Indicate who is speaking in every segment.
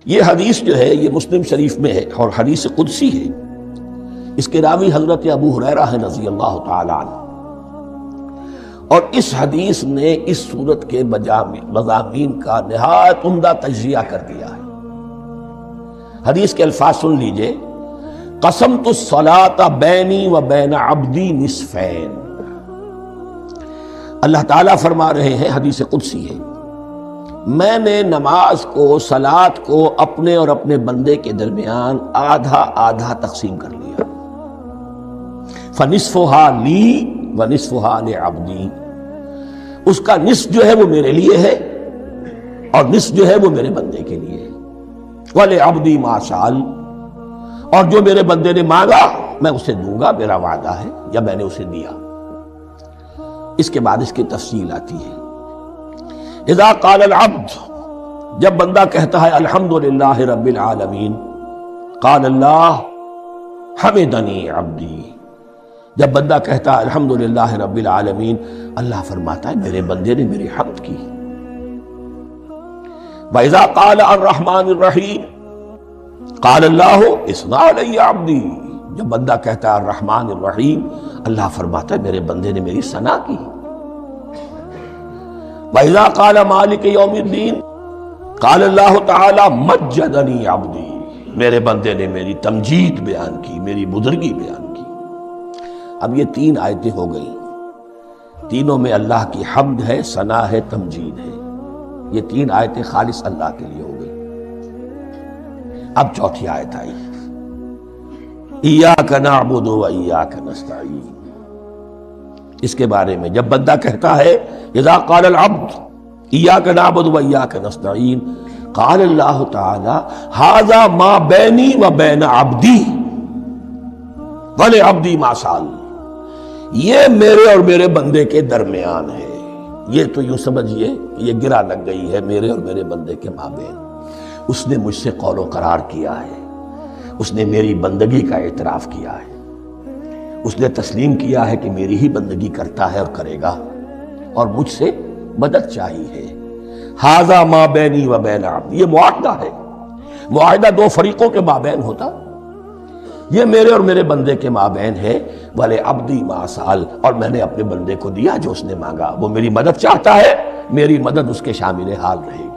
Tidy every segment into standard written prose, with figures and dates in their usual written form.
Speaker 1: یہ حدیث جو ہے یہ مسلم شریف میں ہے اور حدیث قدسی ہے. اس کے راوی حضرت ابو ہریرہ ہیں رضی اللہ تعالی عنہ، اور اس حدیث نے اس صورت کے مضامین کا نہایت عمدہ تجزیہ کر دیا ہے. حدیث کے الفاظ سن لیجئے: قسمت الصلاۃ بینی و بین عبدی نصفین. اللہ تعالیٰ فرما رہے ہیں، حدیث قدسی ہے، میں نے نماز کو، صلاۃ کو اپنے اور اپنے بندے کے درمیان آدھا آدھا تقسیم کر لیا. فَنِصْفُهَا لِي وَنِصْفُهَا لِعَبْدِي. اس کا نصف جو ہے وہ میرے لیے ہے اور نصف جو ہے وہ میرے بندے کے لیے ہے. وَلِعَبْدِي مَا سَأَلَ. اور جو میرے بندے نے مانگا میں اسے دوں گا، میرا وعدہ ہے یا میں نے اسے دیا. اس کے بعد اس کی تفصیل آتی ہے. اذا قال العبد، جب بندہ کہتا ہے الحمدللہ رب العالمین، قال اللہ حمدنی عبدی. جب بندہ کہتا ہے الحمدللہ رب العالمین، اللہ فرماتا ہے میرے بندے نے میری حمد کی. وَإِذَا قَالَ الرحمن الرحیم قال اللہ اثنى علی عبدی. جب بندہ کہتا ہے الرحمن الرحیم، اللہ فرماتا ہے میرے بندے نے میری ثنا کی. وَإِذَا قَالَ مَالِكَ يَوْمِ الدِّينِ قال اللہ تعالی مجدنی عبدی. میرے بندے نے میری تمجید بیان کی، میری بزرگی بیان کی. اب یہ تین آیتیں ہو گئیں، تینوں میں اللہ کی حمد ہے، ثنا ہے، تمجید ہے. یہ تین آیتیں خالص اللہ کے لیے ہو گئی. اب چوتھی آیت آئی، ایاک نعبد و ایاک نستعین. اس کے بارے میں جب بندہ کہتا ہے اذا قال العبد ایاک نعبد و ایاک نستعین قال اللہ تعالی ھذا ما بینی و بین عبدی ولعبدی ما سأل. یہ میرے اور میرے بندے کے درمیان ہے. یہ تو یوں سمجھیے کہ یہ گرہ لگ گئی ہے میرے اور میرے بندے کے مابین. اس نے مجھ سے قول و قرار کیا ہے، اس نے میری بندگی کا اعتراف کیا ہے، اس نے تسلیم کیا ہے کہ میری ہی بندگی کرتا ہے اور کرے گا، اور مجھ سے مدد چاہیے. ھذا ما بینی و بین عبدی. یہ معاہدہ ہے. معاہدہ دو فریقوں کے مابین ہوتا، یہ میرے اور میرے بندے کے مابین ہے. وَلِعَبْدِي مَا سَأَلَ. اور میں نے اپنے بندے کو دیا جو اس نے مانگا. وہ میری مدد چاہتا ہے، میری مدد اس کے شامل حال رہے گی.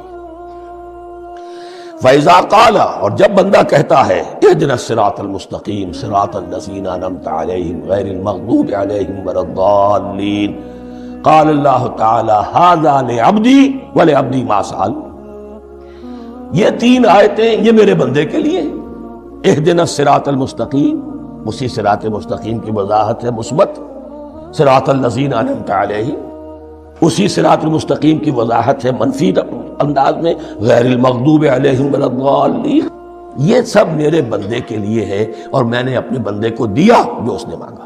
Speaker 1: فَإِذَا قَالَ. اور جب بندہ کہتا ہے اهْدِنَا الصِّرَاطَ الْمُسْتَقِيمَ صِرَاطَ الَّذِينَ أَنْعَمْتَ عَلَيْهِمْ غَيْرِ الْمَغْضُوبِ عَلَيْهِمْ وَلَا الضَّالِّينَ قال اللہ تعالی ھذا لعبدی ولعبدی ما سأل. یہ تین آیتیں یہ میرے بندے کے لیے. اهْدِنَا الصِّرَاطَ الْمُسْتَقِيمَ، اسی صراط مستقیم کی وضاحت ہے مثبت. صراط الذین انعمت علیہم، اسی صراط المستقیم کی وضاحت ہے منفی انداز میں. غیر المغضوب علیہم ولا الضالین. یہ سب میرے بندے کے لیے ہے اور میں نے اپنے بندے کو دیا جو اس نے مانگا.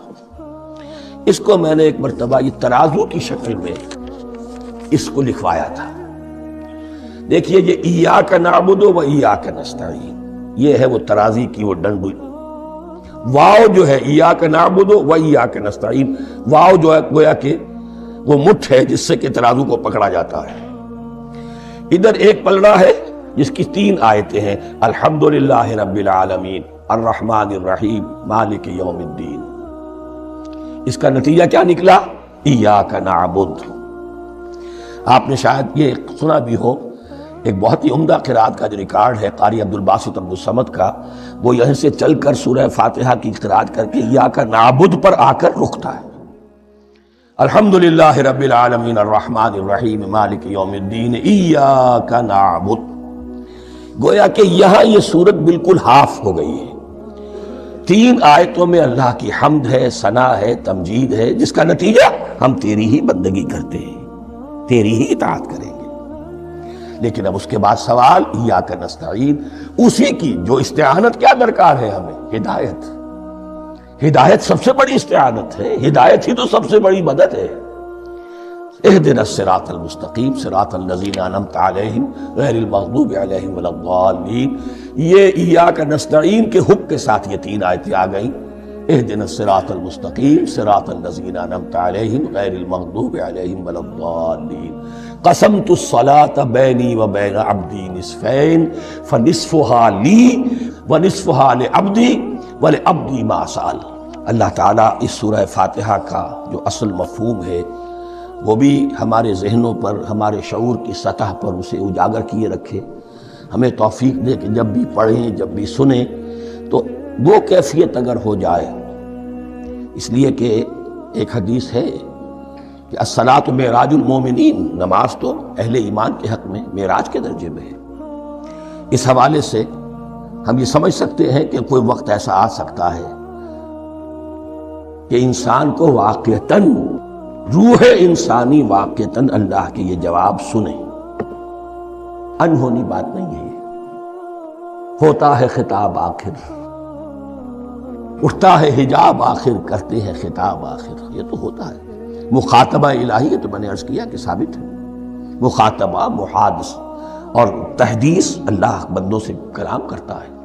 Speaker 1: اس کو میں نے ایک مرتبہ یہ ترازو کی شکل میں اس کو لکھوایا تھا. دیکھیے یہ ایاک نعبد و ایاک نستعین، یہ ہے وہ ترازی کی وہ ڈنڈی. واو جو ہے ایاک نعبد و ایاک نستعین، واو جو ہے گویا کہ وہ مٹھ ہے جس سے کہ ترازو کو پکڑا جاتا ہے. ادھر ایک پلڑا ہے جس کی تین آیتیں ہیں، الحمدللہ رب العالمین الرحمن الرحیم مالک یوم الدین. اس کا نتیجہ کیا نکلا؟ ایاک نعبد. آپ نے شاید یہ سنا بھی ہو، ایک بہت ہی عمدہ قرات کا جو ریکارڈ ہے قاری عبدالباسط عبدالصمد کا، وہ یہیں سے چل کر سورہ فاتحہ کی قرات کر کے ایاک نعبد پر آ کر رکتا ہے. الحمدللہ رب العالمین الرحمن الرحیم مالک یوم الدین ایاک نعبد. گویا کہ یہاں یہ صورت بالکل ہاف ہو گئی ہے. تین آیتوں میں اللہ کی حمد ہے، ثنا ہے، تمجید ہے، جس کا نتیجہ ہم تیری ہی بندگی کرتے ہیں، تیری ہی اطاعت کریں گے. لیکن اب اس کے بعد سوال ایاک نستعین، اسی کی جو استعانت کیا درکار ہے ہمیں؟ ہدایت. ہدایت سب سے بڑی استعانت ہے، ہدایت ہی تو سب سے بڑی مدد ہے. اهدنا الصراط المستقیم صراط الذین انعمت علیہم غیر المغضوب علیہم ولا الضالین. یہ ایاک نستعین کے حق کے ساتھ یہ تین آیتیں آ گئیں. اهدنا الصراط المستقیم صراط الذین انعمت علیہم غیر المغضوب علیہم ولا الضالین. قسمت الصلاۃ بینی و بین عبدی نصفین فنصفها لی ونصفها لعبدی ولعبدی ما سأل۔ اللہ تعالیٰ اس سورہ فاتحہ کا جو اصل مفہوم ہے وہ بھی ہمارے ذہنوں پر، ہمارے شعور کی سطح پر اسے اجاگر کیے رکھے، ہمیں توفیق دے کہ جب بھی پڑھیں، جب بھی سنیں تو وہ کیفیت اگر ہو جائے۔ اس لیے کہ ایک حدیث ہے کہ الصلاۃ معراج المومنین، نماز تو اہل ایمان کے حق میں معراج کے درجے میں ہے۔ اس حوالے سے ہم یہ سمجھ سکتے ہیں کہ کوئی وقت ایسا آ سکتا ہے کہ انسان کو واقعتاً، روح انسانی واقعتاً اللہ کے یہ جواب سنے۔ انہونی بات نہیں ہے یہ، ہوتا ہے خطاب آخر، اٹھتا ہے حجاب آخر، کرتے ہیں خطاب آخر، یہ تو ہوتا ہے۔ مخاطبہ الہی، یہ تو میں نے عرض کیا کہ ثابت ہے، مخاطبہ، محادث اور تحدیث، اللہ بندوں سے کلام کرتا ہے۔